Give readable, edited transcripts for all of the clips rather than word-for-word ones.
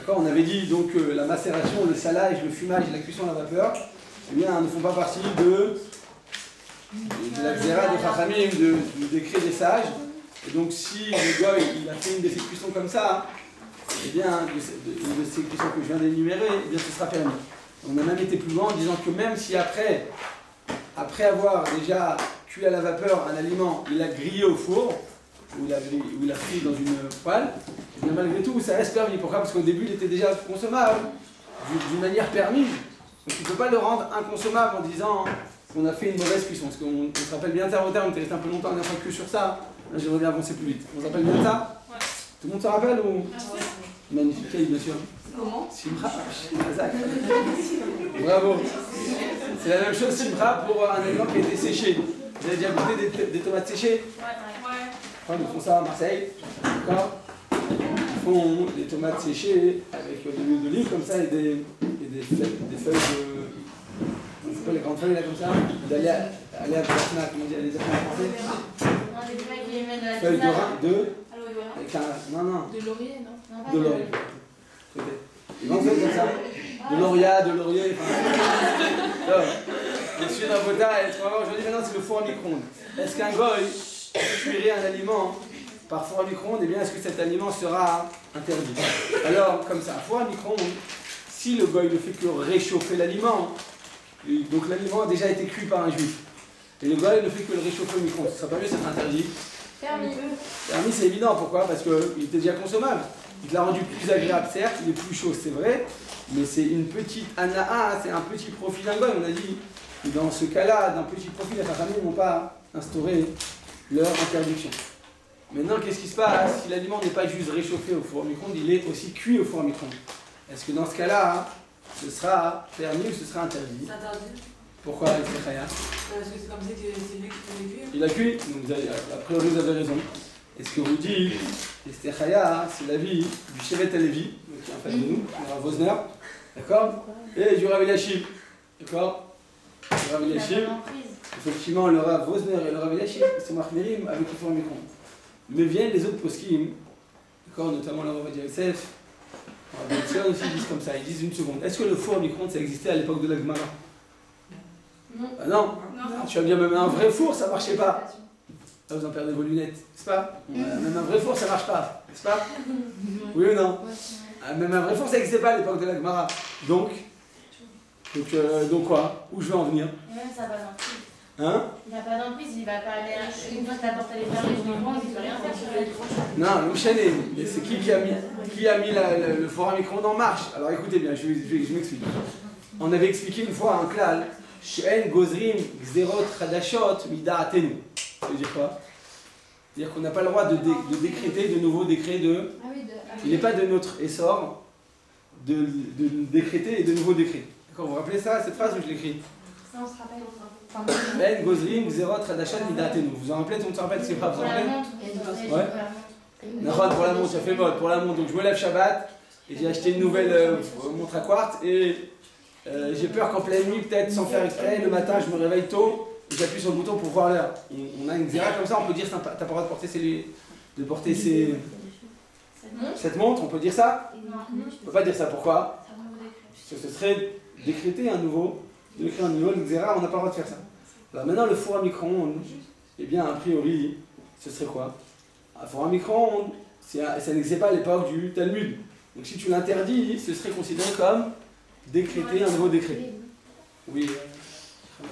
D'accord, on avait dit donc que la macération, le salage, le fumage, la cuisson à la vapeur, eh bien, ne font pas partie de la xéra des Chachamim, du décret des sages. Et donc, si le goy il a fait une de ces cuissons comme ça, eh bien, de ces cuissons que je viens d'énumérer, eh bien, ce sera permis. On a même été plus loin en disant que même si après avoir déjà cuit à la vapeur un aliment, il l'a grillé au four, ou il l'a frit dans une poêle, et bien malgré tout, ça reste permis. Pourquoi? Parce qu'au début, il était déjà consommable, d'une manière permise. Donc tu ne peux pas le rendre inconsommable en disant qu'on a fait une mauvaise cuisson. Parce qu'on se rappelle bien terme au terme, on était resté un peu longtemps, on n'a pas que sur ça. Là, j'aimerais bien avancer plus vite. On se rappelle bien ça? Ouais. Tout le monde se rappelle ou? Magnifique, Kate, bien sûr. Comment? Simra, Azak. Bravo. C'est la même chose, Simra, pour un aliment qui a été séché. Vous avez déjà goûté des tomates séchées? Ouais. Ils font ça à Marseille. D'accord? Ils font des tomates séchées avec de l'huile d'olive comme ça et des feuilles de. C'est pas les grandes feuilles là comme ça? D'aller à la Fnac, comment on dit? Aller à la Non, des feuilles qui émettent de la feuilles de. Avec un. Non. De laurier, non? De laurier. Des grandes feuilles comme ça. De laurier, enfin. Je suis dans Bota et ce qu'on va voir aujourd'hui maintenant c'est le four à micro-ondes. Est-ce qu'un goy cuirait un aliment par four à micro-ondes? Eh bien, est-ce que cet aliment sera interdit? Alors, comme ça, four à micro-ondes, si le goy ne fait que réchauffer l'aliment, donc l'aliment a déjà été cuit par un juif, et le goy ne fait que le réchauffer au micro-ondes, ce sera pas mieux, c'est interdit? Permis. Permis, c'est évident. Pourquoi? Parce qu'il était déjà consommable. Il l'a rendu plus agréable, certes, il est plus chaud, c'est vrai, mais c'est une petite anaa, c'est un petit profit d'un goy. On a dit, dans ce cas-là, d'un petit profit, les familles n'ont pas instauré leur interdiction. Maintenant, qu'est-ce qui se passe? Si l'aliment n'est pas juste réchauffé au four à micro-ondes, il est aussi cuit au four à micro-ondes. Est-ce que dans ce cas-là, ce sera permis ou ce sera interdit? C'est interdit. Pourquoi, Estechaya? Parce que c'est comme ça que c'est lui qui fait cuire. Il a cuit, donc a priori vous avez raison. Et ce que vous dites, Estechaya, c'est l'avis du Shevet Halevi, qui est en face de nous, le Rav Wosner, d'accord? Et du Rav Eliashib, d'accord? Le Rav Eliashib, effectivement, le Rav Wosner et le Rav Eliashib, ils sont marmirim avec le four à micro-ondes. Mais viennent les autres poskim, d'accord, notamment le Rav Ovadia Yosef, le Rav Yitzhak aussi disent comme ça, ils disent une seconde. Est-ce que le four à micro-ondes ça existait à l'époque de la Gemara? Non. Ah non. Tu as bien même un vrai four, ça marchait pas. Là, vous en perdez vos lunettes, n'est-ce pas? Même un vrai four, ça marche pas, n'est-ce pas? Oui ou non? Même un vrai four, ça n'existait pas à l'époque de la Gemara. Donc quoi? Où je vais en venir? Et même ça va d'emprise. Hein? Il n'a pas d'emprise, il va pas aller. Une fois que t'as porté les permis, je me prends, il ne peut rien faire sur les tranches. Non, Mouchané, c'est qui a mis le four à micro-ondes en marche? Alors écoutez bien, je m'explique. On avait expliqué une fois un klal. She'en gozrim gzerot chadashot mida'atenu. Ça veut dire quoi? C'est-à-dire qu'on n'a pas le droit de décréter de nouveaux décrets de... Il n'est pas de notre essor de décréter de nouveaux décrets. D'accord, vous vous rappelez ça, cette phrase où je l'écris? Ça, on se rappelle. She'en gozrim gzerot chadashot mida'atenu. Vous en rappelez? Tout le monde se rappelle c'est pas? Vous Pour en la rappelez? montre. Ouais. Pour la montre, ça fait mode. Pour la montre, donc je me lève Shabbat et j'ai acheté une nouvelle montre à quartz et... j'ai peur qu'en pleine nuit, peut-être sans faire exprès, le matin je me réveille tôt et j'appuie sur le bouton pour voir l'heure. On a une xéra comme ça, on peut dire t'as pas le droit de porter cette montre, on peut dire ça? Non. On peut pas dire ça, pourquoi? Parce que ce serait décréter un nouveau, une xéra, on n'a pas le droit de faire ça. Alors maintenant le four à micro-ondes, eh bien a priori, ce serait quoi? Un four à micro-ondes, ça n'existait pas à l'époque du Talmud. Donc si tu l'interdis, ce serait considéré comme décréter un nouveau décret. Oui.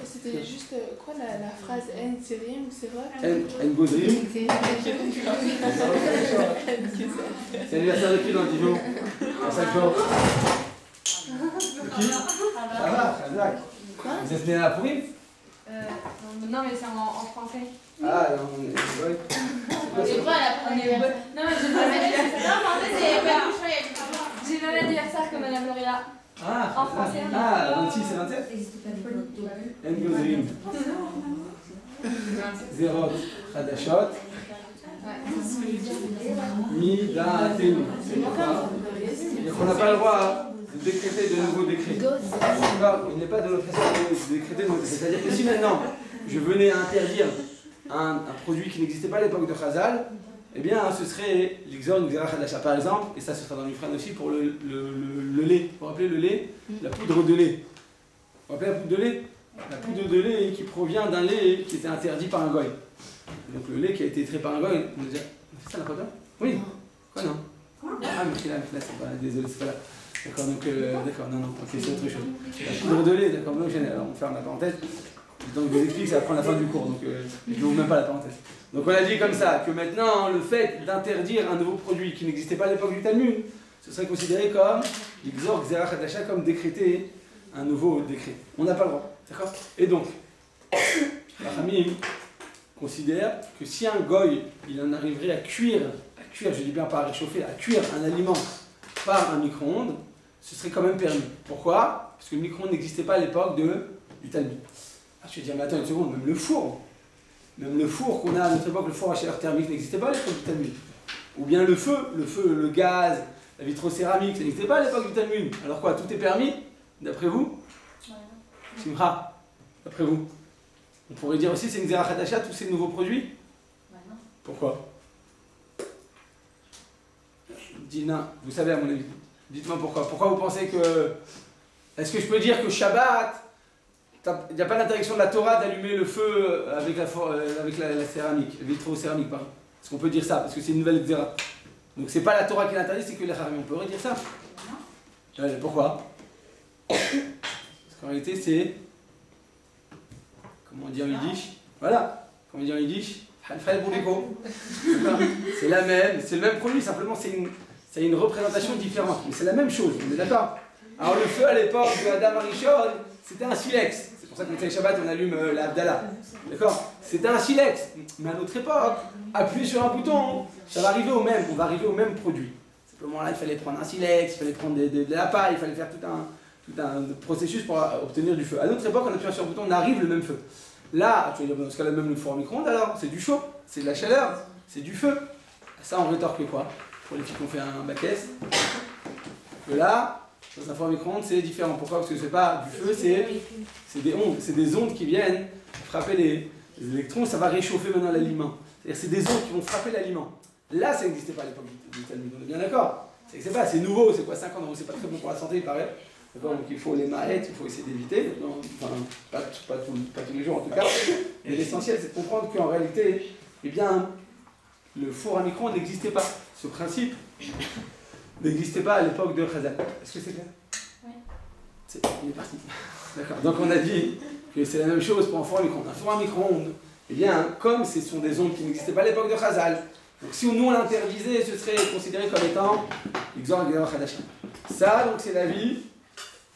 C'était juste quoi la phrase N Serim, c'est vrai? N Gozrim. C'est l'anniversaire de qui dans 10 jours? Dans 5 jours? De qui? Ça va, Khazak. Vous êtes né à Pourim? Non, mais c'est en français. Ah, non, on est. Ouais. C'est quoi la première? Non, mais j'ai pas Non, en fait, c'est j'ai le même anniversaire que Madame Lauria. Ah, En français. Ah, 26 et 27? N Gozrim. Zerot Khadashot. Mida'atenu. C'est quoi? On n'a pas le droit de décréter de nouveaux décrets. Il n'est pas de notre de décréter de nouveaux décrets. C'est-à-dire que si maintenant je venais à interdire un produit qui n'existait pas à l'époque de Chazal, eh bien ce serait l'exor Xera Hadasha par exemple, et ça ce sera dans l'Ifran aussi pour le lait. Vous vous rappelez le lait? La poudre de lait. Vous vous rappelez la poudre de lait? La poudre de lait qui provient d'un lait qui était interdit par un goy. Donc le lait qui a été extrait par un goy, on a fait ça la photo? Oui. Quoi non? Ah mais là, c'est pas, désolé, c'est pas là. D'accord, donc, d'accord, non, ok, c'est autre chose. La poudre de lait, d'accord, alors on ferme la parenthèse. Donc je vous explique, ça va prendre la fin du cours, donc je ne ouvre même pas la parenthèse. Donc on a dit comme ça, que maintenant, le fait d'interdire un nouveau produit qui n'existait pas à l'époque du Talmud, ce serait considéré comme, l'exor Xera Hadasha, comme décréter un nouveau décret. On n'a pas le droit, d'accord? Et donc, la famille considère que si un goy, il en arriverait à cuire, je dis bien pas à réchauffer, à cuire un aliment par un micro-ondes, ce serait quand même permis. Pourquoi? Parce que le micro-ondes n'existait pas à l'époque du Talmud. Ah, je vais dire, mais attends une seconde, même le four qu'on a à notre époque, le four à chaleur thermique n'existait pas à l'époque du Talmud. Ou bien le feu, le gaz, la vitrocéramique, ça n'existait pas à l'époque du Talmud. Alors quoi, tout est permis? D'après vous? Simcha, d'après vous? On pourrait dire aussi c'est une Xera Hadasha, tous ces nouveaux produits? Pourquoi? Dina, vous savez à mon avis. Dites-moi pourquoi. Pourquoi vous pensez que... Est-ce que je peux dire que Shabbat, il n'y a pas d'interdiction de la Torah d'allumer le feu avec la céramique, la vitrocéramique, pardon. Est-ce qu'on peut dire ça? Parce que c'est une nouvelle Xera. Donc c'est pas la Torah qui l'interdit, c'est que les Haramim. On pourrait dire ça? Pourquoi? Parce qu'en réalité c'est... Comment on dit en Yiddish? Voilà. Comment on dit en Yiddish? C'est la même, c'est le même produit, simplement c'est une représentation différente. Mais c'est la même chose, on est d'accord? Alors le feu à l'époque de Adam Arishon, c'était un silex. C'est pour ça que le Shabbat on allume l'Abdallah. D'accord? C'était un silex. Mais à notre époque, appuyer sur un bouton, ça va arriver au même, on va arriver au même produit. Simplement là, il fallait prendre un silex, il fallait prendre de la paille, il fallait faire tout un processus pour obtenir du feu. À notre époque, en appuyant sur un bouton, on arrive le même feu. Là, tu vas dire, dans ce cas-là, même le four au micro-ondes, alors, c'est du chaud, c'est de la chaleur, c'est du feu. Ça, on rétorque quoi? Pour les filles qui ont fait un bac S. Que là, dans un four au micro-ondes, c'est différent. Pourquoi? Parce que c'est pas du feu, c'est des ondes. C'est des ondes qui viennent frapper les électrons, ça va réchauffer maintenant l'aliment. C'est-à-dire c'est des ondes qui vont frapper l'aliment. Là, ça n'existait pas à l'époque du Talmud, on est bien d'accord? C'est nouveau, c'est quoi 50 ans? C'est pas très bon pour la santé, il paraît. Donc il faut les maillettes, il faut essayer d'éviter, enfin pas tous les jours en tout cas, mais l'essentiel c'est de comprendre qu'en réalité, eh bien, le four à micro-ondes n'existait pas. Ce principe n'existait pas à l'époque de Chazal. Est-ce que c'est clair? Oui. Il est parti. D'accord. Donc on a dit que c'est la même chose pour un four à micro-ondes. Un four à micro-ondes, eh bien, comme ce sont des ondes qui n'existaient pas à l'époque de Chazal, donc si nous on l'interdisait, ce serait considéré comme étant l'exemple de Hadasha. Ça, donc c'est l'avis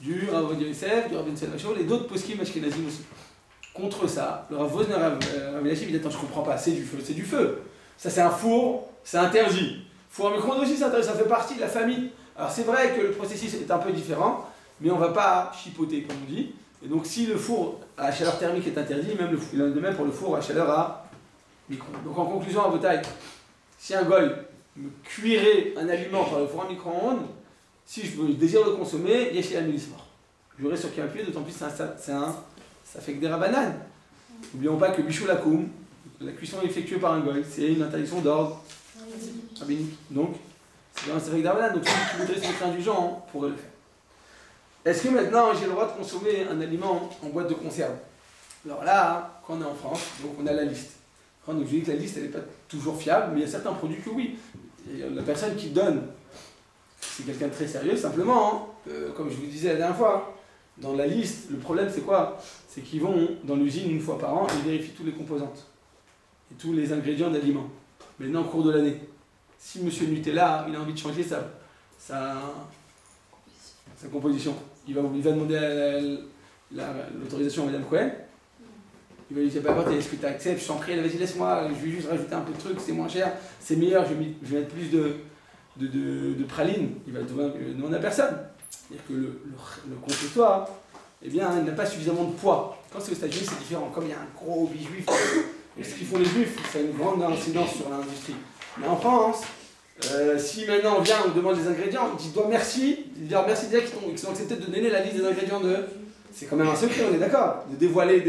du Rav Ovadia Yosef, du Rav Ben Salvachol et d'autres poskim ashkenazim aussi. Contre ça, le Rav Wosner, Rav Eliashiv, il dit attends, je comprends pas, c'est du feu, c'est du feu. Ça c'est un four, c'est interdit. Four à micro-ondes aussi, c'est interdit, ça fait partie de la famille. Alors c'est vrai que le processus est un peu différent, mais on va pas chipoter comme on dit. Et donc si le four à chaleur thermique est interdit, même il en est de même pour le four à chaleur à micro-ondes. Donc en conclusion à vos tailles, si un goy me cuirait un aliment par le four à micro-ondes, si je désire le consommer, Yesh la Milismor. J'aurais sur qui appuyer, d'autant plus ça fait que des rabananes. N'oublions pas que Bichou Lakoum, la cuisson effectuée par un goy, c'est une interdiction d'ordre rabbinique. Donc, ça fait que des rabananes. Donc, si tu voudrais se mettre indulgent, on pourrait le faire. Est-ce que maintenant j'ai le droit de consommer un aliment en boîte de conserve? Alors là, quand on est en France, donc on a la liste. Donc je dis que la liste, elle n'est pas toujours fiable, mais il y a certains produits que oui. Et la personne qui donne, c'est quelqu'un de très sérieux, simplement, comme je vous disais la dernière fois, dans la liste, le problème c'est quoi? C'est qu'ils vont dans l'usine une fois par an et vérifient toutes les composantes et tous les ingrédients d'aliments. Maintenant, au cours de l'année, si Monsieur Nutella, il a envie de changer sa composition, il va demander l'autorisation à Madame Cohen. Il va lui dire, est-ce que tu acceptes? Je t'en prie, vas-y, laisse-moi, je vais juste rajouter un peu de trucs, c'est moins cher, c'est meilleur, je vais mettre plus de praline. Il va demander à personne. C'est-à-dire que le comptoir, eh bien, il n'a pas suffisamment de poids. Quand c'est aux États-Unis, c'est différent. Comme il y a un gros hobby juif, et ce qu'ils font les juifs, ça a une grande incidence sur l'industrie. Mais en France, si maintenant on vient, on demande les ingrédients, on dit merci, merci déjà qu'ils ont accepté de donner la liste des ingrédients de... C'est quand même un secret, on est d'accord, de dévoiler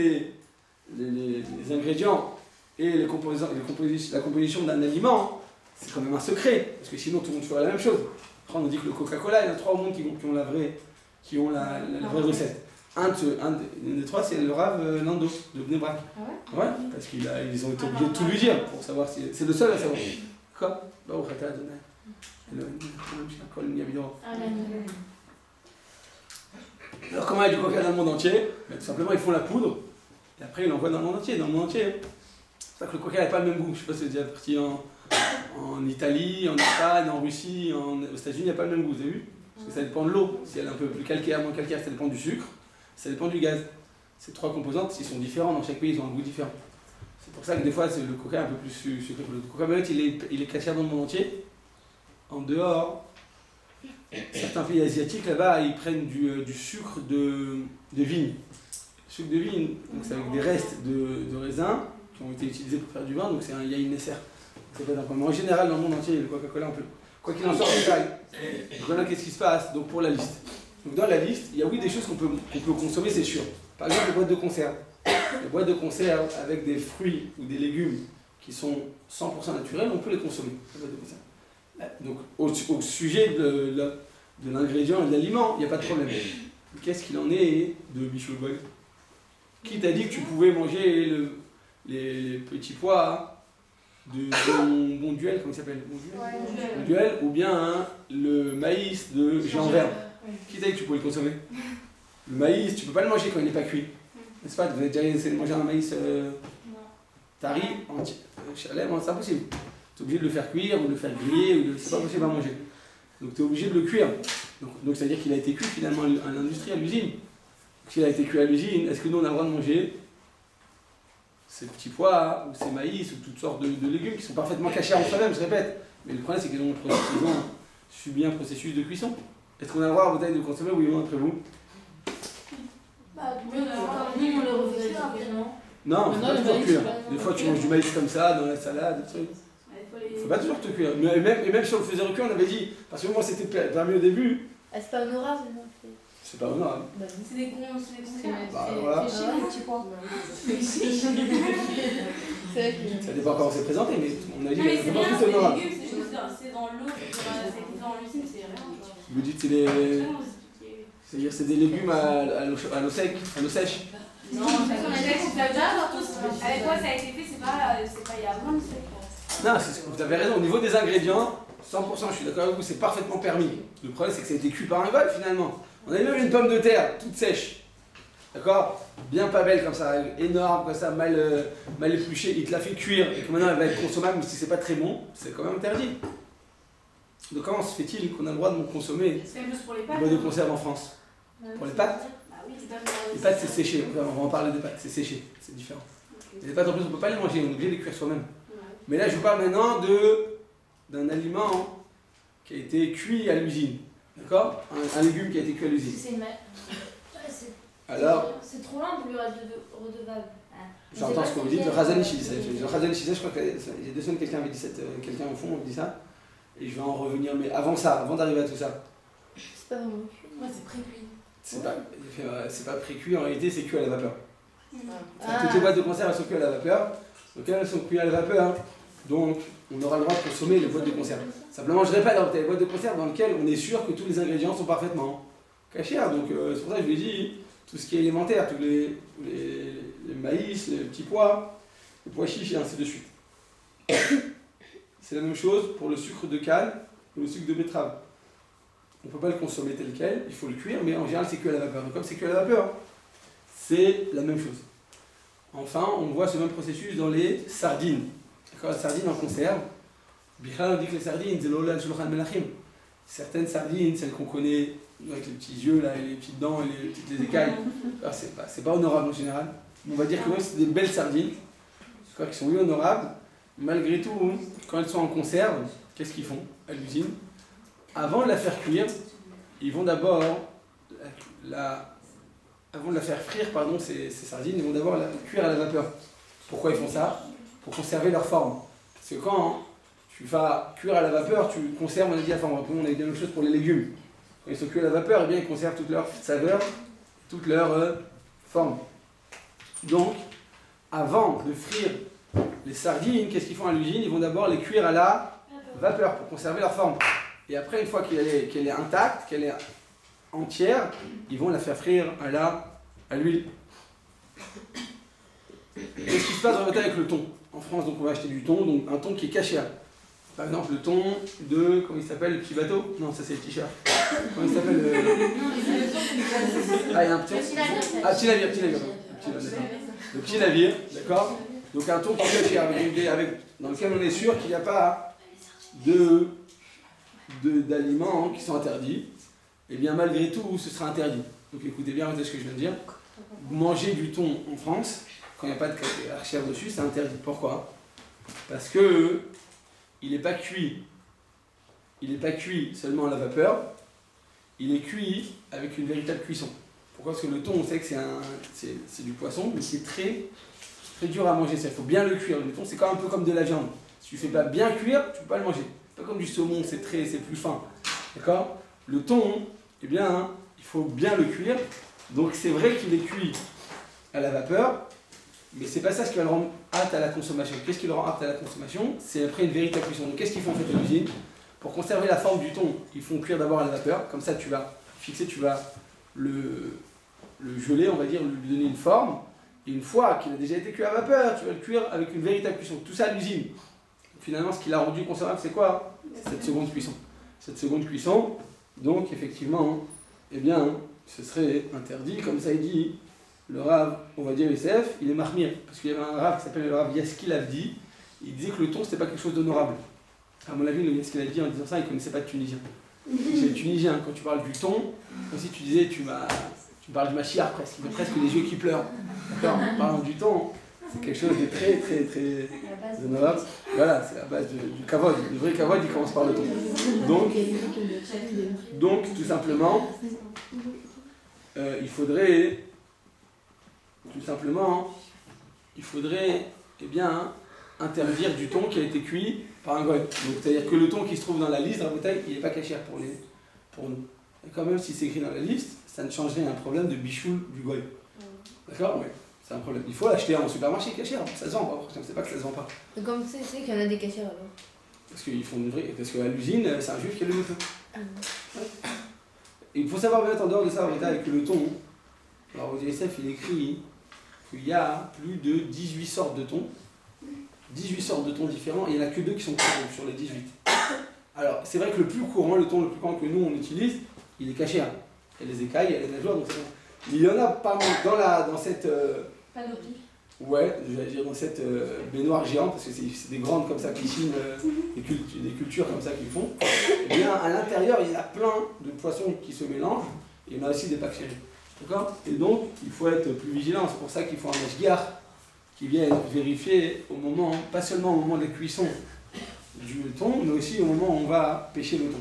les ingrédients et la composition d'un aliment, c'est quand même un secret, parce que sinon tout le monde ferait la même chose. Après, on nous dit que le Coca-Cola, il y en a 3 au monde qui ont la vraie recette. Un des 3, c'est le Rav Lando de Bnei Brak. Ah ouais? Ouais, parce qu'ils ont été obligés de tout lui dire pour savoir si. C'est le seul à savoir. Quoi? Bah, au Khata Adonai. Alors, comment il y a du coca dans le monde entier? Tout simplement, ils font la poudre et après ils l'envoient dans le monde entier. C'est ça que le coca n'a pas le même goût. Je sais pas si c'est déjà parti en Italie, en Espagne, en Russie, aux États-Unis, il n'y a pas le même goût, vous avez vu? Parce que ça dépend de l'eau. Si elle est un peu plus calcaire, moins calcaire, ça dépend du sucre, ça dépend du gaz. Ces 3 composantes, ils sont différents dans chaque pays, ils ont un goût différent. C'est pour ça que des fois, le coca est un peu plus sucré que l'autre. Le coca, il est cashier dans le monde entier. En dehors, certains pays asiatiques, là-bas, ils prennent du sucre de vigne. Le sucre de vigne, donc c'est avec des restes de raisins qui ont été utilisés pour faire du vin, donc il y a une Nesser. En général, dans le monde entier, le Coca-Cola, on peut. Quoi qu'il en soit, on détaille. Donc voilà, qu'est-ce qui se passe donc, pour la liste. Donc dans la liste, il y a oui des choses qu'on peut consommer, c'est sûr. Par exemple, les boîtes de conserve. Les boîtes de conserve avec des fruits ou des légumes qui sont 100% naturels, on peut les consommer. Les boîtes de conserve. Donc au sujet de l'ingrédient et de l'aliment, il n'y a pas de problème. Qu'est-ce qu'il en est de Michel Boy? Qui t'a dit que tu pouvais manger les petits pois de bon duel, comment il s'appelle? Bon duel, ou bien le maïs de Jean Verne. Qui t'a dit que tu pouvais le consommer? Le maïs, tu peux pas le manger quand il n'est pas cuit. N'est-ce pas? Vous avez déjà essayé de manger un maïs tari, entier, chalem, c'est impossible. Tu es obligé de le faire cuire, ou de le faire griller, c'est pas possible à manger. Donc tu es obligé de le cuire. Donc ça veut dire qu'il a été cuit finalement à l'industrie, à l'usine. S'il a été cuit à l'usine, est-ce que nous on a le droit de manger ces petits pois, ou ces maïs, ou toutes sortes de légumes qui sont parfaitement cachés en soi-même, je répète. Mais le problème c'est qu'ils ont subi un processus de cuisson. Est-ce qu'on a le droit à votre taille de consommer, oui ou non, entre vous? Nous, on le refait non? Non, il faut pas toujours cuire. Des fois tu manges du maïs comme ça, dans la salade, des trucs. Il ne faut pas toujours te cuire. Et même si on le faisait recuire, on avait dit, parce que moi c'était permis au début. C'est pas honorable, non? C'est pas honorable. C'est des conserves. Voilà. C'est chiant, les petits pois. Ça dépend comment c'est présenté, mais on a dit que c'est pas tout C'est honorable. légumes, c'est juste c'est dans l'eau, c'est dans l'usine, c'est rien. Vous dites c'est-à-dire c'est des légumes à l'eau sèche. Non, avec quoi ça a été fait, c'est pas il y a vraiment Non, vous avez raison, au niveau des ingrédients, 100%, je suis d'accord avec vous, c'est parfaitement permis. Le problème c'est que ça a été cuit par un vol finalement. On avait même une pomme de terre, toute sèche. D'accord? Bien pas belle comme ça, énorme comme ça, mal épluchée, il te l'a fait cuire et que maintenant elle va être consommable, même si c'est pas très bon, c'est quand même interdit. Donc comment se fait-il qu'on a le droit de consommer des boîtes de conserve en France? Pour les pâtes? Les pâtes c'est séché, on va en parler des pâtes, c'est séché, c'est différent. Les pâtes en plus on ne peut pas les manger, on est obligé de les cuire soi-même. Mais là je vous parle maintenant d'un aliment qui a été cuit à l'usine. D'accord? Un légume qui a été cuit à l'usine. Alors, c'est trop lent pour lui redevable. J'entends ce que vous dites, le Razan Ishizé. Le Razan Ishizé, je crois qu'il y a 2 semaines, quelqu'un avait dit quelqu'un au fond dit ça. Et je vais en revenir, mais avant ça, avant d'arriver à tout ça. C'est pas vraiment cuit. Ouais, c'est pré-cuit. C'est pas pré-cuit, en réalité c'est cuit à la vapeur. Toutes les boîtes de conserve elles sont cuites à la vapeur. Donc elles sont cuites à la vapeur, donc on aura le droit de consommer les boîtes de conserve. Simplement je répète, il y a des boîtes de conserve dans lesquelles on est sûr que tous les ingrédients sont parfaitement cachés. Donc c'est pour ça que je vous ai dit, tout ce qui est élémentaire, tous les maïs, les petits pois, les pois chiches et ainsi de suite. C'est la même chose pour le sucre de canne ou le sucre de betterave. On ne peut pas le consommer tel quel, il faut le cuire, mais en général c'est cuit à la vapeur. Donc comme c'est cuit à la vapeur, c'est la même chose. Enfin, on voit ce même processus dans les sardines. D'accord, la sardine en conserve. Bichal, on dit que les sardines, c'est l'olal shulchan melachim. Certaines sardines, celles qu'on connaît avec les petits yeux, là, et les petites dents et les petites écailles, c'est pas honorable en général. On va dire que ouais, c'est des belles sardines, qui sont oui honorables. Malgré tout, quand elles sont en conserve, qu'est-ce qu'ils font à l'usine? Avant de la faire cuire, ils vont d'abord avant de la faire frire, ces sardines, ils vont d'abord la cuire à la vapeur. Pourquoi ils font ça? Pour conserver leur forme. Parce que quand tu vas cuire à la vapeur, tu conserves, on a dit la forme. On a dit la même chose pour les légumes. Quand ils sont cuits à la vapeur, eh bien, ils conservent toute leur saveur, toute leur forme. Donc, avant de frire les sardines, qu'est-ce qu'ils font à l'usine? Ils vont d'abord les cuire à la vapeur pour conserver leur forme. Et après, une fois qu'elle est intacte, qu'elle est entière, ils vont la faire frire à l'huile. Qu'est-ce qui se passe en fait avec le thon? En France, donc on va acheter du thon, donc un thon qui est caché. Par exemple, le thon de, comment il s'appelle, le petit bateau? Non, ça c'est le t-shirt. Comment il s'appelle Ah, il y a un petit... Ah, petit navire. Le petit navire, d'accord? Donc un thon qui est caché, dans lequel on est sûr qu'il n'y a pas d'aliments qui sont interdits. Et bien malgré tout, ce sera interdit. Donc écoutez bien ce que je viens de dire. Manger du thon en France, quand il n'y a pas de archière dessus, c'est interdit. Pourquoi? Parce que il n'est pas cuit. Il n'est pas cuit seulement à la vapeur, il est cuit avec une véritable cuisson. Pourquoi? Parce que le thon, on sait que c'est du poisson, mais c'est très, très dur à manger. Il faut bien le cuire. Le thon, c'est un peu comme de la viande. Si tu ne fais pas bien cuire, tu ne peux pas le manger. C'est pas comme du saumon, c'est plus fin. D'accord? Le thon, eh bien, il faut bien le cuire. Donc c'est vrai qu'il est cuit à la vapeur, mais c'est pas ça ce qui va le rendre apte à la consommation. Qu'est-ce qui le rend apte à la consommation? C'est après une véritable cuisson. Donc qu'est-ce qu'ils font en fait à l'usine? Pour conserver la forme du thon, ils font cuire d'abord à la vapeur. Comme ça, tu vas le geler, on va dire, lui donner une forme. Et une fois qu'il a déjà été cuit à vapeur, tu vas le cuire avec une véritable cuisson. Tout ça à l'usine. Finalement, ce qui l'a rendu conservable, c'est quoi? Cette seconde cuisson. Cette seconde cuisson, donc effectivement, eh bien, ce serait interdit. Comme ça, il dit, le Rav, on va dire Youssef, il est marmir. Parce qu'il y avait un Rav qui s'appelle le Rav Yaskil Avdi. Il disait que le thon, c'était pas quelque chose d'honorable. À mon avis, le Yaskil Avdi, en disant ça, il ne connaissait pas de Tunisien. C'est les Tunisiens, quand tu parles du thon, comme si tu disais, tu me parles du Machiar presque. Il a presque les yeux qui pleurent. D'accord? En parlant du thon, c'est quelque chose de très, très, très honorable. Voilà, c'est la base du kavod. Le vrai kavod, il commence par le thon. Donc tout simplement, il faudrait, eh bien, interdire du thon qui a été cuit par un goy. Donc c'est-à-dire que le thon qui se trouve dans la liste, dans la bouteille, il n'est pas caché pour nous. Et quand même, si c'est écrit dans la liste, ça ne changerait un problème de bichoul du goy. D'accord? Oui. C'est un problème. Il faut l'acheter en supermarché cachère. Ça se vend pas. Je ne sais pas que ça se vend pas. Et comme tu sais qu'il y en a des cachères alors? Parce qu'ils font une vraie. Parce qu'à l'usine, c'est un juif qui a le moto. Il faut savoir mettre en dehors de ça, avec le thon. Alors au DSF, il écrit qu'il y a plus de 18 sortes de thon. 18 sortes de thon différents, et il n'y en a que 2 qui sont courants sur les 18. Alors, c'est vrai que le plus courant, le thon le plus courant que nous on utilise, il est caché. Il y a les écailles, il y a les nageoires, donc c'est bon. Il y en a pas mal dans cette. Panoplie. Ouais, j'allais dire dans cette baignoire géante, parce que c'est des grandes comme ça, piscines, des cultures comme ça qu'ils font. Et bien à l'intérieur, il y a plein de poissons qui se mélangent, et il y en a aussi des bactéries. D'accord? Et donc, il faut être plus vigilant, c'est pour ça qu'il faut un mashgiach qui vienne vérifier au moment, pas seulement au moment de la cuisson du thon, mais aussi au moment où on va pêcher le thon.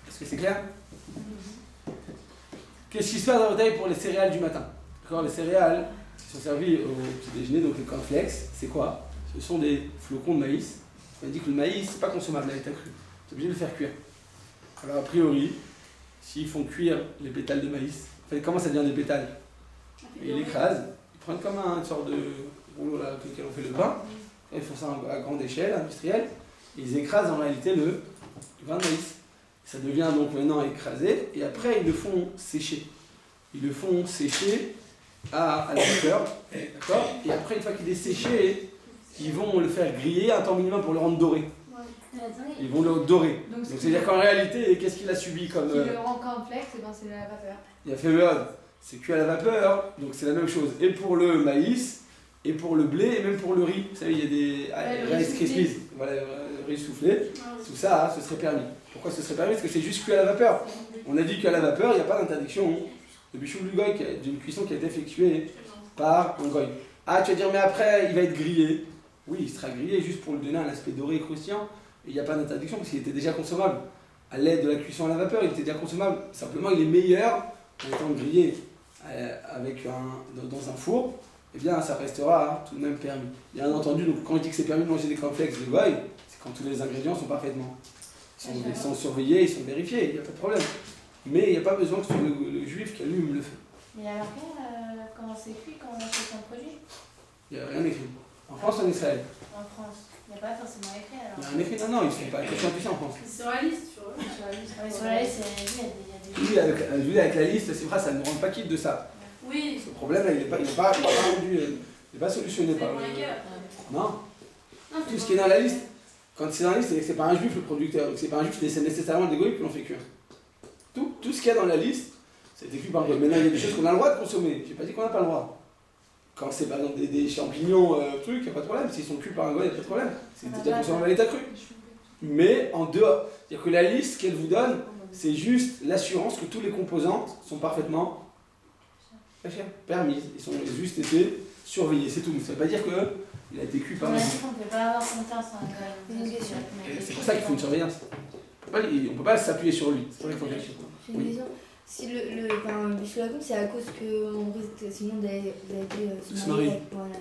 Est-ce que c'est clair? Qu'est-ce qui se passe dans la bouteille pour les céréales du matin? D'accord? Les céréales qui sont servies au petit déjeuner, donc les cornflakes, c'est quoi? Ce sont des flocons de maïs. On a dit que le maïs, c'est pas consommable à l'état cru. Tu es obligé de le faire cuire. Alors a priori, s'ils font cuire les pétales de maïs, en fait, comment ça devient des pétales? Ils l'écrasent, ils prennent comme une sorte de rouleau là, avec lequel on fait le pain, ils font ça à grande échelle, industrielle, et ils écrasent en réalité le grain de maïs. Ça devient donc maintenant écrasé, et après ils le font sécher. Ils le font sécher à la vapeur, d'accord? Et après, une fois qu'il est séché, ils vont le faire griller un temps minimum pour le rendre doré. Ils vont le dorer. Donc c'est-à-dire qu'en réalité, qu'est-ce qu'il a subi comme... Qui le rend complexe, c'est la vapeur. Il a fait merde. C'est cuit à la vapeur, donc c'est la même chose. Et pour le maïs, et pour le blé, et même pour le riz. Vous savez, il y a des Rice Krispies. Voilà, le riz soufflé. Tout ça, ce serait permis. Pourquoi ce serait permis? Parce que c'est juste cuit à la vapeur. On a dit qu'à la vapeur, il n'y a pas d'interdiction de bichoul du goy, d'une cuisson qui a été effectuée par un goy. Ah, tu vas dire, mais après, il va être grillé. Oui, il sera grillé juste pour lui donner un aspect doré et croustillant. Et il n'y a pas d'interdiction parce qu'il était déjà consommable. À l'aide de la cuisson à la vapeur, il était déjà consommable. Simplement, il est meilleur en étant grillé dans un four. Eh bien, ça restera tout de même permis. Bien entendu, donc, quand je dis que c'est permis de manger des cornflakes de goy, c'est quand tous les ingrédients sont parfaitement ils sont surveillés, ils sont vérifiés, il n'y a pas de problème. Mais il n'y a pas besoin que ce soit le juif qui allume le feu. Mais il y a marqué comment c'est cuit quand on achète un produit? Il n'y a rien écrit. En France ou en Israël? En France. Il n'y a pas forcément écrit alors. Il y a un écrit, non, ils ne font pas attention à tout ça en France. C'est sur la liste, tu vois. Sur la liste, il y a des. Oui, avec la liste, c'est vrai, ça ne nous rend pas quitte de ça. Oui. Le problème, là, il n'est pas solutionné par Non. Tout ce qui est dans la liste, quand c'est dans la liste, c'est pas un juif le producteur, donc c'est pas un juif, c'est nécessairement des goïs qui l'ont fait cuire. Tout ce qu'il y a dans la liste, c'est écrit par un goï. Maintenant, il y a des choses qu'on a le droit de consommer. J'ai pas dit qu'on n'a pas le droit. Quand c'est par exemple des champignons, trucs, il n'y a pas de problème. S'ils sont cuits par un goï, il n'y a pas de problème. C'est déjà consommé à l'état cru. Mais en dehors, c'est-à-dire que la liste qu'elle vous donne, c'est juste l'assurance que tous les composantes sont parfaitement permises. Ils ont juste été surveillés, c'est tout. Ça ne veut pas dire qu'il a été cuit par On un a goï. dit qu'on ne peut pas avoir confiance en un gars. C'est pour ça qu'il faut une surveillance. On ne peut pas s'appuyer sur lui. C'est vrai qu'il faut vérifier. J'ai une question. Si le c'est à cause que sinon vous avez été Se marier. Voilà.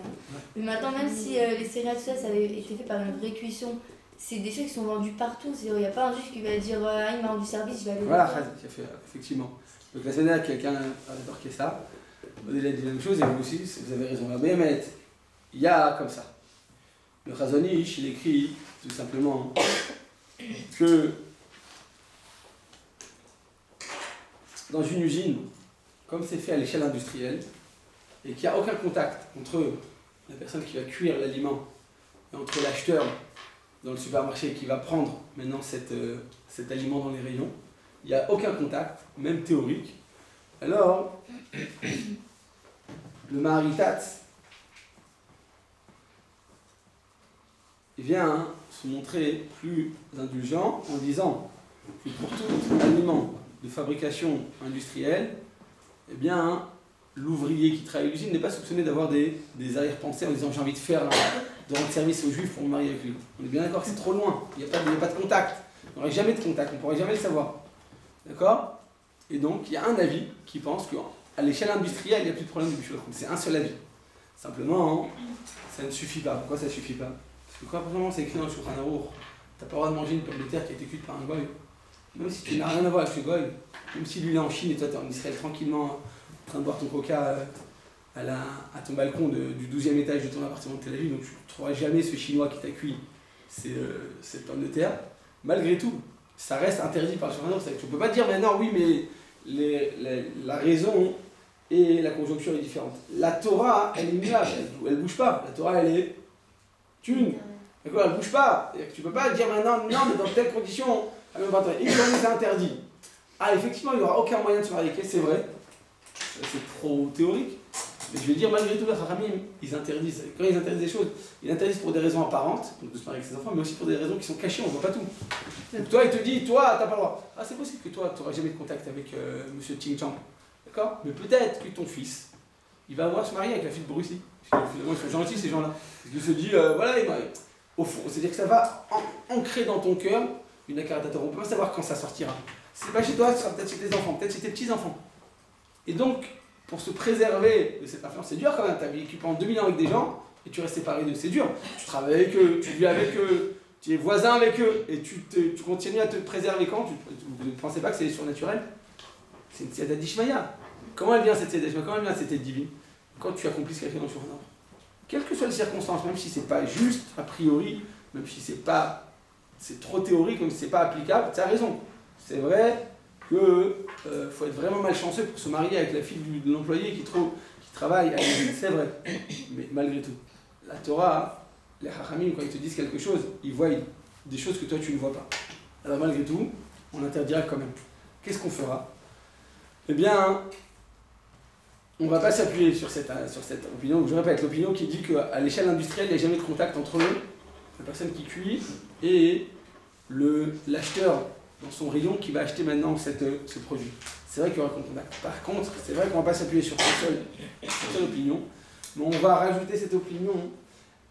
Mais maintenant, même si les céréales, tout ça, ça avait été fait par une vraie cuisson, c'est des choses qui sont vendues partout. Il n'y a pas un juif qui va dire ah, il m'a rendu service, je vais aller. Voilà, qui a fait, effectivement. Donc la semaine dernière, quelqu'un a rétorqué ça. Il a dit la même chose et vous aussi, vous avez raison. Mais il y a comme ça. Le Chazon Ish, il écrit tout simplement que dans une usine, comme c'est fait à l'échelle industrielle, et qu'il n'y a aucun contact entre la personne qui va cuire l'aliment et entre l'acheteur dans le supermarché qui va prendre maintenant cet aliment dans les rayons, il n'y a aucun contact, même théorique. Alors, le Maharitatz vient se montrer plus indulgent en disant que pour tout aliment de fabrication industrielle, eh bien, l'ouvrier qui travaille à l'usine n'est pas soupçonné d'avoir des arrière-pensées en disant j'ai envie de rendre service aux juifs pour me marier avec lui. On est bien d'accord que c'est trop loin, il n'y a pas de contact. Il n'y aurait jamais de contact, on ne pourrait jamais le savoir. D'accord? Et donc, il y a un avis qui pense qu'à l'échelle industrielle, il n'y a plus de problème de bûcher. C'est un seul avis. Simplement, ça ne suffit pas. Pourquoi ça ne suffit pas? Parce que quand c'est écrit dans le Shulchan Aruch, tu n'as pas le droit de manger une pomme de terre qui a été cuite par un goy. Même si tu n'as rien à voir avec ce goy, même si lui il est en Chine et toi tu es en Israël tranquillement en train de boire ton coca à ton balcon du 12e étage de ton appartement de Tel Aviv, donc tu ne trouveras jamais ce chinois qui t'a cuit cette pomme de terre. Malgré tout, ça reste interdit par le Shulchan Aruch. Tu ne peux pas dire maintenant oui mais la raison et la conjoncture est différente. La Torah, elle est immuable, elle ne bouge pas. La Torah, elle est une. D'accord, elle ne bouge pas. Tu ne peux pas dire maintenant, non, mais dans telles conditions, et quand c'est interdit. Ah, effectivement, il n'y aura aucun moyen de se marier, c'est vrai. C'est trop théorique. Mais je vais dire, malgré tout, les Chachamim, ils interdisent. Quand ils interdisent des choses, ils interdisent pour des raisons apparentes, donc de se marier avec ses enfants, mais aussi pour des raisons qui sont cachées, on ne voit pas tout. Donc toi, il te dit, toi, tu n'as pas le droit. Ah, c'est possible que toi, tu n'auras jamais de contact avec Monsieur Ching Chang. D'accord? Mais peut-être que ton fils, il va avoir se marier avec la fille de Bruce Lee. Parce que finalement, ils sont gentils, ces gens-là. Parce qu'il se dit, voilà, il marie. Au fond, c'est-à-dire que ça va ancrer dans ton cœur une accaritateur. On ne peut pas savoir quand ça sortira. Si c'est pas chez toi, ce sera peut-être chez tes enfants, peut-être chez tes petits-enfants. Et donc, pour se préserver de cette influence, c'est dur quand même. Tu as vécu pendant 2000 ans avec des gens et tu restes séparé d'eux. C'est dur. Tu travailles avec eux, tu vis avec eux, tu es voisin avec eux et tu continues à te préserver quand vous ne pensez pas que c'est surnaturel? C'est une Siyata Dishmaya. Comment elle vient cette Siyata Dishmaya? Comment elle vient cette aide divine? Quand tu accomplis ce qu'il y a écrit dans le Shulchan Aruch. Quelles que soient les circonstances, même si c'est pas juste a priori, même si c'est trop théorique, même si c'est pas applicable, tu as raison. C'est vrai que faut être vraiment malchanceux pour se marier avec la fille de l'employé qui travaille à l'usine, c'est vrai. Mais malgré tout, la Torah, les Chachamim, quand ils te disent quelque chose, ils voient des choses que toi tu ne vois pas. Alors malgré tout, on interdira quand même. Qu'est-ce qu'on fera? Eh bien, on ne va pas s'appuyer sur cette opinion. Donc, je répète, l'opinion qui dit qu'à l'échelle industrielle, il n'y a jamais de contact entre la personne qui cuit et l'acheteur dans son rayon qui va acheter maintenant ce produit. C'est vrai qu'il y aura un contact. Par contre, c'est vrai qu'on ne va pas s'appuyer sur cette seule opinion, mais on va rajouter cette opinion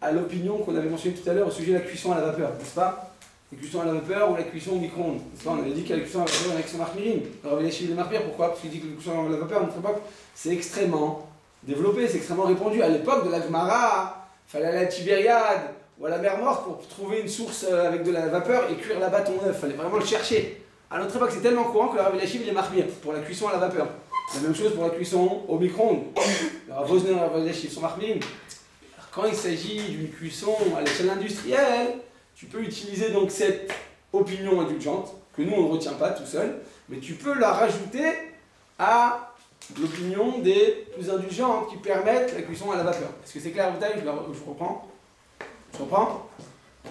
à l'opinion qu'on avait mentionnée tout à l'heure au sujet de la cuisson à la vapeur, n'est-ce pas? La cuisson à la vapeur ou la cuisson au micro-ondes. On avait dit qu'il y a la cuisson à la vapeur et la cuisson marmirim. Alors, il y a les marmirim, pourquoi? Parce qu'il dit que la cuisson à la vapeur, à notre époque, c'est extrêmement développé, c'est extrêmement répandu. À l'époque de la Gemara, il fallait aller à Tibériade ou à la mer Morte pour trouver une source avec de la vapeur et cuire là-bas ton œuf. Il fallait vraiment le chercher. À notre époque, c'est tellement courant que le Rav Eliashiv, il est marmir pour la cuisson à la vapeur. La même chose pour la cuisson au micro-ondes. Le Rav Wosner et le Rav Eliashiv sont marmirim. quand il s'agit d'une cuisson à l'échelle industrielle, tu peux utiliser donc cette opinion indulgente, que nous on ne retient pas tout seul, mais tu peux la rajouter à l'opinion des plus indulgentes qui permettent la cuisson à la vapeur. Est-ce que c'est clair, je reprends? Je reprends?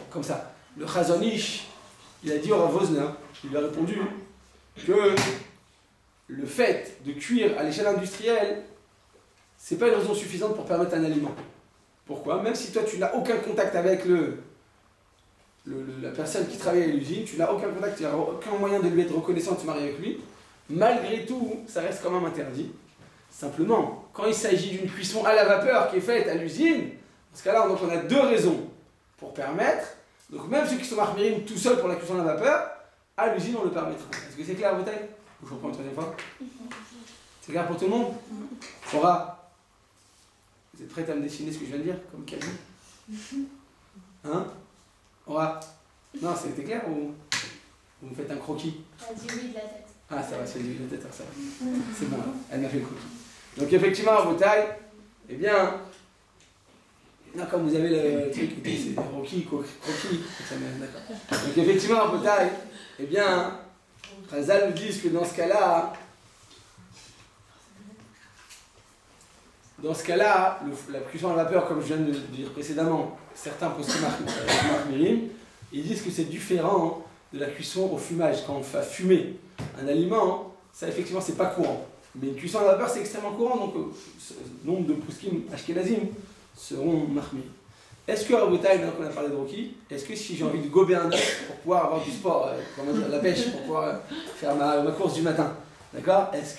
Comme ça. Le Chazon Ish, il a dit au Rav Wosner, il lui a répondu que le fait de cuire à l'échelle industrielle, c'est pas une raison suffisante pour permettre un aliment. Pourquoi? Même si toi tu n'as aucun contact avec la personne qui travaille à l'usine, tu n'as aucun contact, tu n'as aucun moyen de lui être reconnaissant de se marier avec lui, malgré tout, ça reste quand même interdit. Simplement, quand il s'agit d'une cuisson à la vapeur qui est faite à l'usine, dans ce cas-là, donc on a deux raisons pour permettre. Donc même ceux qui sont marmirim tout seuls pour la cuisson à la vapeur, à l'usine on le permettra. Est-ce que c'est clair, Bouteille? Ou je reprends une troisième fois? C'est clair pour tout le monde? Fora, vous êtes prête à me dessiner ce que je viens de dire, comme Camille? Hein? Fora? Non, c'était clair ou vous me faites un croquis? Elle dit oui de la tête. Ah, ça va, c'est de la tête, ça va. C'est bon, elle m'a fait le croquis. Donc effectivement, à Bouteille, eh bien, non, comme vous avez le truc, c'est croquis, ça m'aide, d'accord. Donc effectivement, à Bouteille, eh bien, Chazal nous dit que dans ce cas-là, la cuisson à vapeur, comme je viens de dire précédemment, certains postes marmirim, ils disent que c'est différent de la cuisson au fumage. Quand on fait fumer un aliment, ça effectivement c'est pas courant. Mais une cuisson à vapeur c'est extrêmement courant, donc nombre de poskim ashkenazim seront marmirim. Est-ce que Rabotai, maintenant qu'on a parlé de Rocky, est-ce que si j'ai envie de gober un œuf pour pouvoir avoir du sport, comment dire, la pêche, pour pouvoir faire ma course du matin, d'accord? Est-ce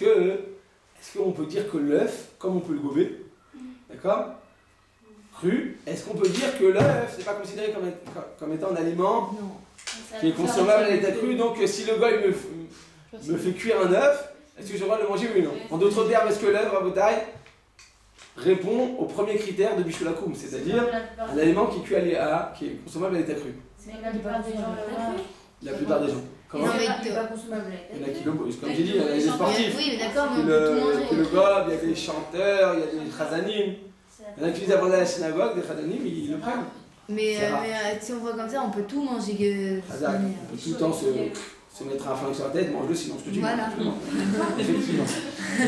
qu'on peut dire que l'œuf, comme on peut le gober, d'accord, cru, est-ce qu'on peut dire que l'œuf n'est pas considéré comme étant un aliment qui est consommable à l'état cru? Donc si le gars me fait cuire un œuf, est-ce que j'ai le droit de le manger, oui ou non? En d'autres termes, est-ce que l'œuf, Rabotai, répond au premier critère de Bishul Hakoum, c'est-à-dire un aliment qui est consommable à l'état cru? Mais la plupart des gens le voient. La plupart des gens. Comment? Il n'est pas consommable. Il y en a qui le, comme j'ai dit, il y a des sportifs. Oui, d'accord, mais Qui on peut tout manger. le gobent, il y a des chanteurs, il y a des chazanim. Il y en a qui disent avant d'aller à la synagogue, des chazanim, ils le prennent. Mais C'est rare. si on voit comme ça, on peut tout manger. Hazak, on peut tout le temps se mettre un flingue sur la tête, mange-le sinon ce que tu manges. Voilà. Effectivement.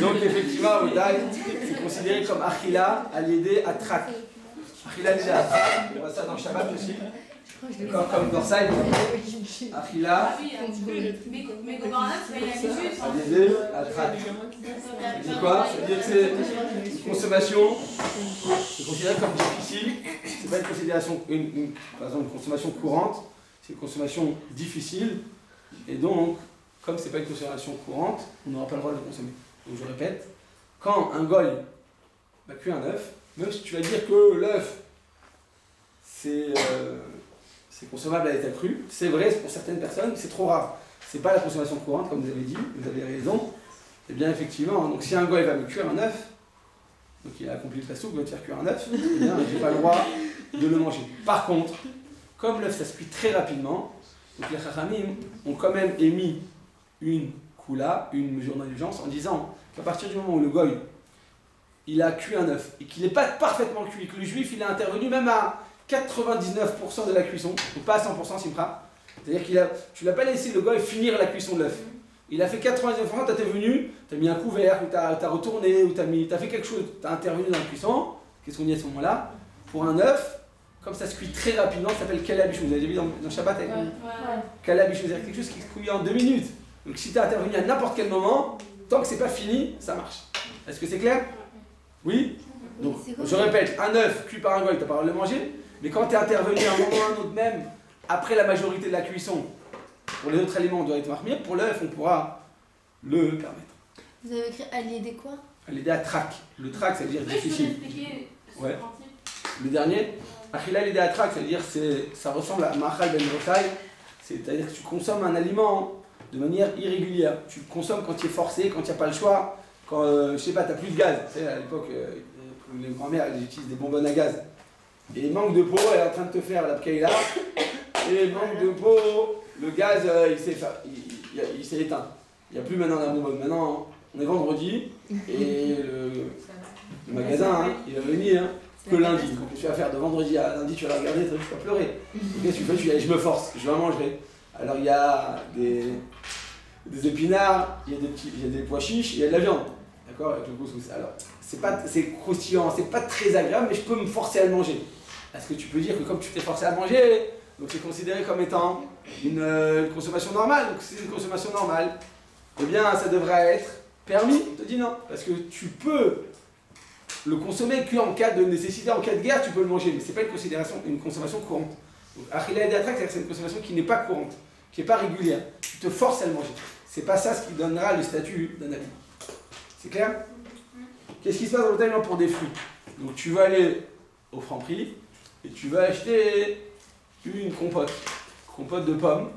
Donc effectivement, Odaï, c'est considéré comme Achila al-Yedé Atrak. Achila al-Yedé Atrak, on voit ça dans Shabbat aussi. Comme Dorsai. Achila Mais Gobarna, c'est pas une habitude. al-Yedé Atrak. Ça dit quoi? Ça veut dire que c'est une consommation, c'est considéré comme difficile. C'est pas une considération, par exemple, une consommation courante, c'est une consommation difficile. Et donc, comme c'est pas une consommation courante, on n'aura pas le droit de le consommer. Donc je répète, quand un goy va cuire un œuf, même si tu vas dire que l'œuf c'est consommable à l'état cru, c'est vrai pour certaines personnes, c'est trop rare. C'est pas la consommation courante, comme vous avez dit, vous avez raison. Et bien effectivement, donc si un goy va me cuire un œuf, donc il a accompli le passou, il va te faire cuire un œuf, eh bien j'ai pas le droit de le manger. Par contre, comme l'œuf ça se cuit très rapidement, donc les Chachamim ont quand même émis une koula, une mesure d'indulgence, en disant qu'à partir du moment où le goy il a cuit un œuf et qu'il n'est pas parfaitement cuit, que le juif il est intervenu même à 99% de la cuisson, donc pas à 100% Simcha, c'est-à-dire que tu l'as pas laissé le goy finir la cuisson de l'œuf. Il a fait 99%, tu es venu, tu as mis un couvert, ou tu as retourné, ou tu as fait quelque chose, tu as intervenu dans la cuisson. Qu'est-ce qu'on dit à ce moment-là? Pour un œuf, comme ça se cuit très rapidement, ça s'appelle kalabichou. Vous avez vu dans Shabbat avec kalabichou, c'est-à-dire quelque chose qui se cuit en 2 minutes. Donc si tu as intervenu à n'importe quel moment, tant que c'est pas fini, ça marche. Est-ce que c'est clair? Oui? Donc, je répète, un œuf cuit par un goy, tu n'as pas le droit de le manger, mais quand tu es intervenu à un moment ou à un autre, même après la majorité de la cuisson, pour les autres aliments, on doit être marmire, pour l'œuf, on pourra le permettre. Vous avez écrit Aliédé quoi? Aliédé à trac. Le trac, ça veut dire difficile. Ouais. Le dernier, Achila Aliédé à trac, ça veut dire ça ressemble à Machal Ben Rosaï, c'est-à-dire que tu consommes un aliment de manière irrégulière. Tu le consommes quand tu es forcé, quand il n'y a pas le choix, quand, je sais pas, tu n'as plus de gaz. Tu sais, à l'époque, les grand-mères, elles utilisent des bonbonnes à gaz. Et manque de peau, elle est en train de te faire la pkaïla, et manque de peau, le gaz, il s'est éteint. Il n'y a plus maintenant la bonbonne. Maintenant, on est vendredi, et le magasin, il va venir, que lundi. Donc, qu'est-ce que tu vas faire de vendredi à lundi, tu vas regarder, tu vas pleurer. Qu'est-ce que tu fais? Tu dis, je me force, je vais en manger. Alors il y a des épinards, il y a des pois chiches, il y a de la viande. D'accord? Avec le couscous. Alors, c'est croustillant, c'est pas très agréable, mais je peux me forcer à le manger. Est-ce que tu peux dire que comme tu t'es forcé à le manger, donc c'est considéré comme étant une consommation normale? Donc si c'est une consommation normale, eh bien ça devrait être permis. On te dit non, parce que tu peux le consommer qu'en cas de nécessité, en cas de guerre, tu peux le manger, mais c'est pas une consommation courante. Donc achila diatrak, c'est une consommation qui n'est pas courante, qui n'est pas régulière. Tu te forces à le manger. C'est pas ça ce qui donnera le statut d'un aliment. C'est clair? Qu'est-ce qui se passe dans le Thaïlande pour des fruits? Donc tu vas aller au Franprix et tu vas acheter une compote de pommes,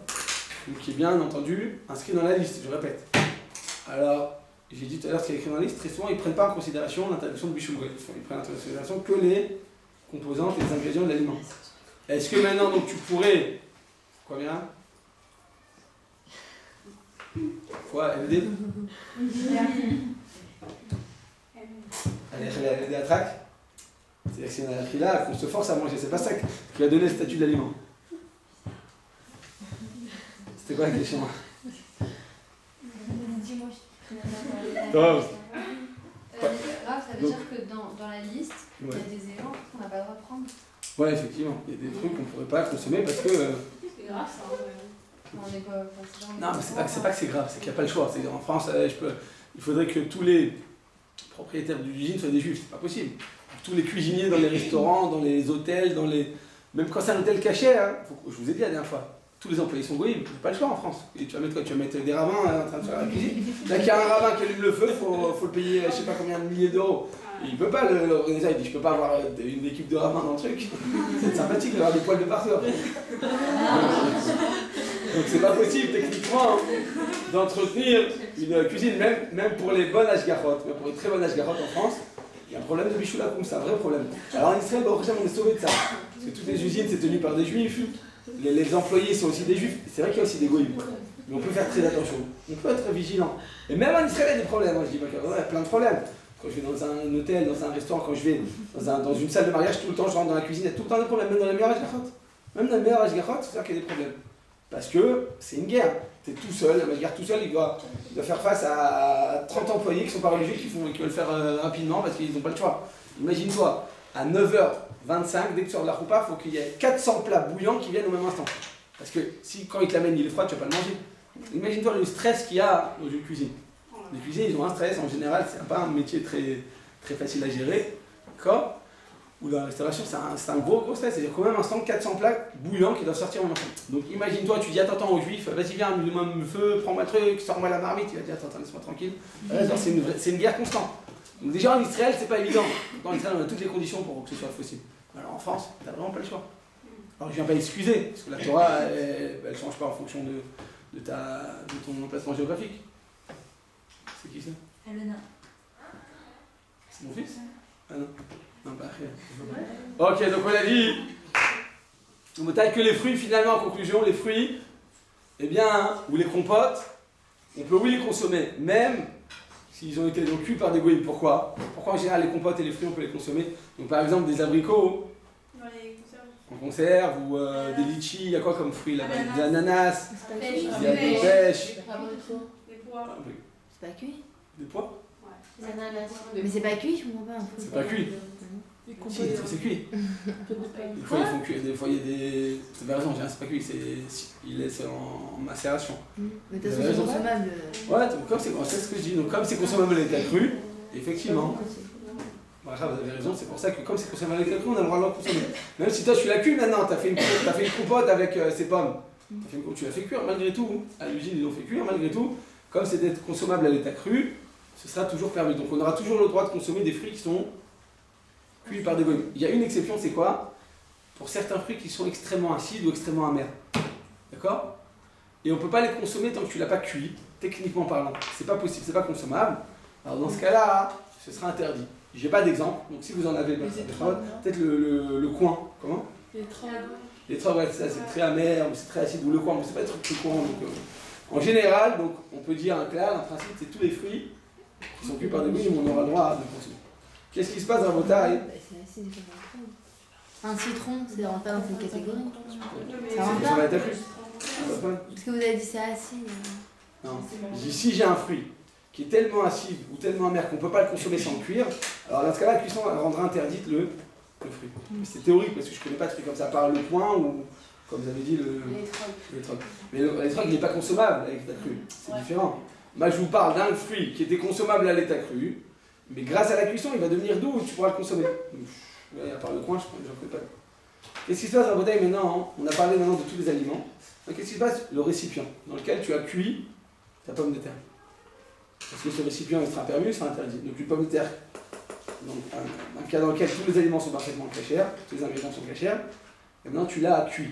qui est bien entendu inscrit dans la liste, je répète. Alors, j'ai dit tout à l'heure ce qui est écrit dans la liste, très souvent ils ne prennent pas en considération l'interdiction de bichougouet. Ils prennent en considération que les composantes et les ingrédients de l'aliment. Est-ce que maintenant donc tu pourrais, combien? Quoi, LD? Allez, à trac. C'est-à-dire que c'est une achila qu'on se force à manger, c'est pas ça qui va donner le statut de l'aliment. C'était quoi la question? Dis-moi. Grave. Ça veut dire que dans la liste, il y a des éléments qu'on n'a pas le droit de prendre. Ouais, effectivement, il y a des trucs qu'on ne pourrait pas consommer parce que. C'est grave ça. On est pas, Non, mais c'est pas que c'est grave, c'est qu'il n'y a pas le choix. En France, il faudrait que tous les propriétaires d'usines soient des juifs, c'est pas possible. Tous les cuisiniers dans les restaurants, dans les hôtels, même quand c'est un hôtel caché, hein, je vous ai dit la dernière fois, tous les employés sont goïms, il n'y a pas le choix en France. Et tu vas mettre quoi? Tu vas mettre des rabbins en train de faire la cuisine. Là, qu'il y a un rabbin qui allume le feu, il faut le payer je sais pas combien de milliers d'euros. Et il ne peut pas l'organiser, il dit je peux pas avoir une équipe de rabbins dans le truc. C'est sympathique d'avoir des poils de partout après. Donc c'est pas possible techniquement d'entretenir une cuisine, même pour les bonnes ashgarot, même pour les très bonnes ashgarot en France. Il y a un problème de bichoulakoum, c'est un vrai problème. Alors en Israël, on est sauvé de ça. Parce que toutes les usines, c'est tenu par des juifs. Les employés sont aussi des juifs. C'est vrai qu'il y a aussi des goïms. Mais on peut faire très attention. On peut être vigilant. Et même en Israël, il y a des problèmes. Moi, je dis, il y a plein de problèmes. Quand je vais dans un hôtel, dans un restaurant, quand je vais dans une salle de mariage, tout le temps, je rentre dans la cuisine, il y a tout le temps des problèmes. Même dans les meilleurs ashgarot. Même dans les meilleurs ashgarot, c'est ça qu'il y a des problèmes. Parce que c'est une guerre. Tu es tout seul, la guerre tout seul, il doit faire face à 30 employés qui ne sont pas religieux, qui veulent le faire rapidement parce qu'ils n'ont pas le choix. Imagine-toi, à 9h25, dès que tu sors de la roupa, il faut qu'il y ait 400 plats bouillants qui viennent au même instant. Parce que quand ils te l'amènent, il est froid, tu ne vas pas le manger. Imagine-toi le stress qu'il y a dans une cuisine. Les cuisiniers, ils ont un stress, en général, c'est pas un métier très, très facile à gérer. D'accord? Ou la restauration, c'est un gros stress. C'est-à-dire qu'au même instant, 400 plats bouillants qui doivent sortir en même temps. Donc imagine-toi, tu dis attends aux juifs, vas-y viens, allume-moi le feu, prends-moi le truc, sors-moi la marmite. Il va dire attends, laisse-moi tranquille. C'est une guerre constante. Donc déjà en Israël, c'est pas évident. Donc, en Israël, on a toutes les conditions pour que ce soit possible. Alors en France, t'as vraiment pas le choix. Alors je viens pas excuser, parce que la Torah, elle change pas en fonction de ton emplacement géographique. C'est qui ça? Elena. C'est mon fils? Ah non. Non, bah, ok, donc on a dit, on ne taille que les fruits, finalement, en conclusion, les fruits, eh bien, ou les compotes, on peut oui les consommer, même s'ils ont été donc cuits par des goïms. Pourquoi? Pourquoi en général les compotes et les fruits on peut les consommer? Donc par exemple des abricots en conserve, ou des litchis, il y a quoi comme fruits là-bas? Des ananas, il y a des pêches. Des pois. C'est pas cuit. Des pois? Les ananas. Mais c'est pas cuit, je comprends pas. C'est pas cuit. Si, c'est cuit. Des fois, ils font cuire, des fois, il y a des. Vous avez raison, c'est pas cuit, il laisse en macération. Mais de toute façon, c'est consommable. Ouais, donc c'est ce que je dis. Donc, comme c'est consommable à l'état cru, effectivement. Voilà, vous avez raison, c'est pour ça que comme c'est consommable à l'état cru, on a le droit de le consommer. Même si toi, tu l'as cuit maintenant, t'as fait une compote avec ces pommes. Tu l'as fait cuire malgré tout. À l'usine, ils l'ont fait cuire malgré tout. Comme c'est consommable à l'état cru, ce sera toujours permis. Donc, on aura toujours le droit de consommer des fruits qui sont cuits par des goïms. Il y a une exception, c'est quoi? Pour certains fruits qui sont extrêmement acides ou extrêmement amers. D'accord? Et on ne peut pas les consommer tant que tu ne l'as pas cuit, techniquement parlant. C'est pas possible, c'est pas consommable. Alors dans ce cas-là, ce sera interdit. J'ai pas d'exemple, donc si vous en avez, peut-être le coin. Comment? Les trogges. Les trogges, ouais, c'est très amer, c'est très acide, ou le coin, mais c'est pas des trucs plus courants. Donc, en général, donc, on peut dire un principe, c'est tous les fruits qui sont cuits par des goïms, on aura le droit de consommer. Qu'est-ce qui se passe dans la bataille? C'est acide, c'est pas un citron, c'est rentre pas dans cette catégorie. C'est rentre sur pas. la tête. Parce que vous avez dit c'est acide. Non. Si j'ai un fruit qui est tellement acide ou tellement amer qu'on ne peut pas le consommer sans le cuire, alors dans ce cas-là, la cuisson rendra interdite le fruit. C'est théorique parce que je ne connais pas de fruit comme ça, à part le point ou, comme vous avez dit, l'étrog. Mais l'étrog, il n'est pas consommable avec l'état cru, c'est différent. Moi, je vous parle d'un fruit qui était consommable à l'état cru, mais grâce à la cuisson, il va devenir doux et tu pourras le consommer. Ouais, à part le coin, je n'en connais pas. Qu'est-ce qui se passe dans la bouteille maintenant? On a parlé maintenant de tous les aliments. Qu'est-ce qui se passe? Le récipient dans lequel tu as cuit ta pomme de terre. Parce que ce récipient il sera permis, il sera interdit. Donc une pomme de terre, donc un cas dans lequel tous les aliments sont parfaitement cachers, tous les ingrédients sont cachers, et maintenant tu l'as cuit.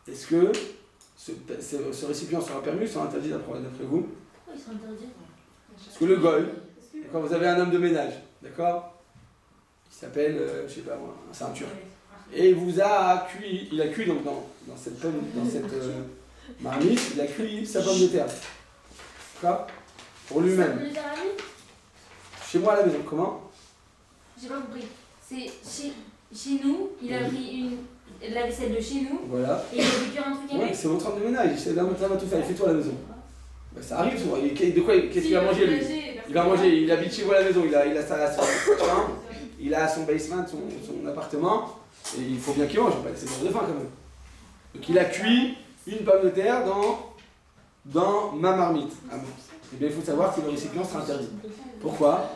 Est-ce que ce récipient sera permis ou sera interdit d'après vous? Il sera interdit. Parce que le goy, quand vous avez un homme de ménage, d'accord? Il s'appelle, je sais pas moi, un ceinture. Et il vous a cuit, il a cuit donc dans cette pomme, dans cette marmite, il a cuit sa pomme de terre. D'accord? Pour lui-même. Chez moi à la maison, comment? J'ai pas compris. C'est chez nous, il a pris la vaisselle de chez nous. Voilà. Et il a fait cuire un truc avec. Ouais, c'est votre homme de ménage, c'est là maintenant tout faire, il fait tout à la maison. Ben, ça arrive souvent. De quoi, qu'est-ce qu'il va manger lui? Il va manger, il habite chez vous à la maison, il a sa chambre, il a son basement, son appartement, et il faut bien qu'il mange, il ne va pas laisser mourir de faim quand même. Donc il a cuit une pomme de terre dans ma marmite. Ah bon. Eh bien il faut savoir que le récipient sera interdit. Pourquoi?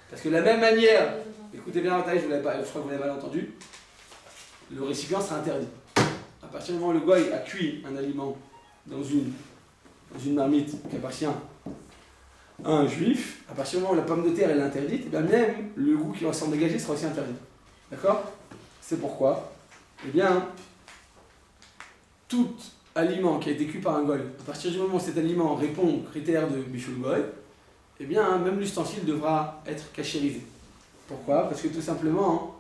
Parce que de la même manière, écoutez bien la taille, je crois que vous l'avez mal entendu, le récipient sera interdit. À partir du moment où le goy a cuit un aliment dans une marmite qui appartient à un juif, à partir du moment où la pomme de terre est interdite, et bien même le goût qui va s'en dégager sera aussi interdit. D'accord? C'est pourquoi, eh bien, tout aliment qui a été cuit par un goy, à partir du moment où cet aliment répond aux critères de Bishul Goy, eh bien, même l'ustensile devra être cachérisé. Pourquoi? Parce que tout simplement,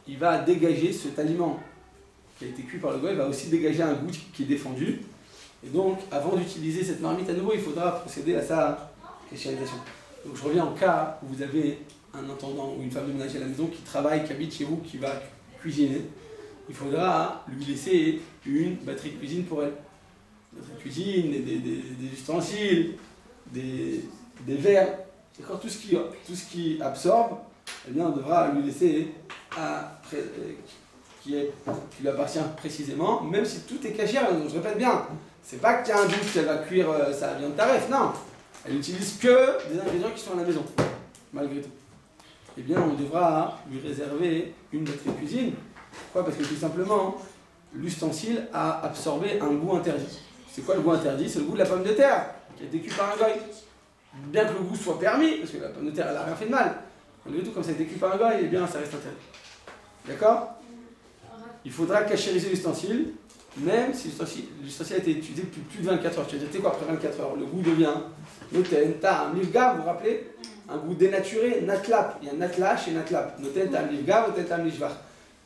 il va dégager cet aliment qui a été cuit par le goy, va aussi dégager un goût qui est défendu. Et donc, avant d'utiliser cette marmite à nouveau, il faudra procéder à sa cachérisation. Donc, je reviens au cas où vous avez un intendant ou une femme de ménage à la maison qui travaille, qui habite chez vous, qui va cuisiner. Il faudra lui laisser une batterie de cuisine pour elle. Une batterie de cuisine, des ustensiles, des verres, d'accord, tout ce qui absorbe, eh bien, on devra lui laisser qui lui appartient précisément, même si tout est caché. Donc, je répète bien, c'est pas qu'il y a un doute qu'elle va cuire sa viande taref, non. Elle n'utilise que des ingrédients qui sont à la maison, malgré tout. Eh bien, on devra lui réserver une batterie de cuisine. Pourquoi? Parce que tout simplement, l'ustensile a absorbé un goût interdit. C'est quoi le goût interdit? C'est le goût de la pomme de terre, qui a été cuite par un goy. Bien que le goût soit permis, parce que la pomme de terre, elle n'a rien fait de mal. Malgré tout, comme ça a été cuit par un goy, eh bien, ça reste interdit. D'accord? Il faudra cachériser l'ustensile, même si l'ustensile a été utilisé depuis plus de 24 heures. Tu vas dire, quoi, après 24 heures, le goût devient noten, tam, livgam, vous vous rappelez? Un goût dénaturé, natlap. Il y a natlash et natlap. Noten, tam, livgam, noten, tam, lishvach.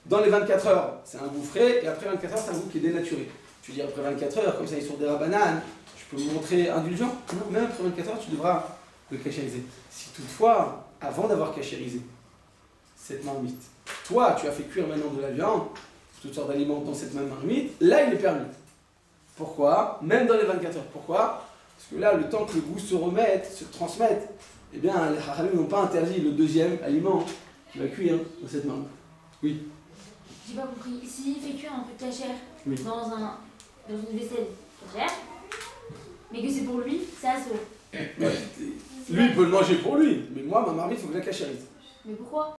Dans les 24 heures, c'est un goût frais, et après 24 heures, c'est un goût qui est dénaturé. Tu dis, après 24 heures, comme ça, ils sont des rabananes, je peux me montrer indulgent. Non, même après 24 heures, tu devras le cachériser. Si toutefois, avant d'avoir cachérisé cette marmite, toi, tu as fait cuire maintenant de la viande, toutes sortes d'aliments dans cette même marmite, là, il est permis. Pourquoi? Même dans les 24 heures. Pourquoi? Parce que là, le temps que le goût se remette, se transmette, eh bien, les hachamim n'ont pas interdit le deuxième aliment qui va cuire dans cette marmite. Oui. J'ai pas compris. S'il fait cuire un truc cachère Oui. dans une vaisselle cachère, mais que c'est pour lui, c'est assaut. Ouais. Lui, il peut le manger pour lui, mais moi, ma marmite, il faut que je la cachérise. Mais pourquoi?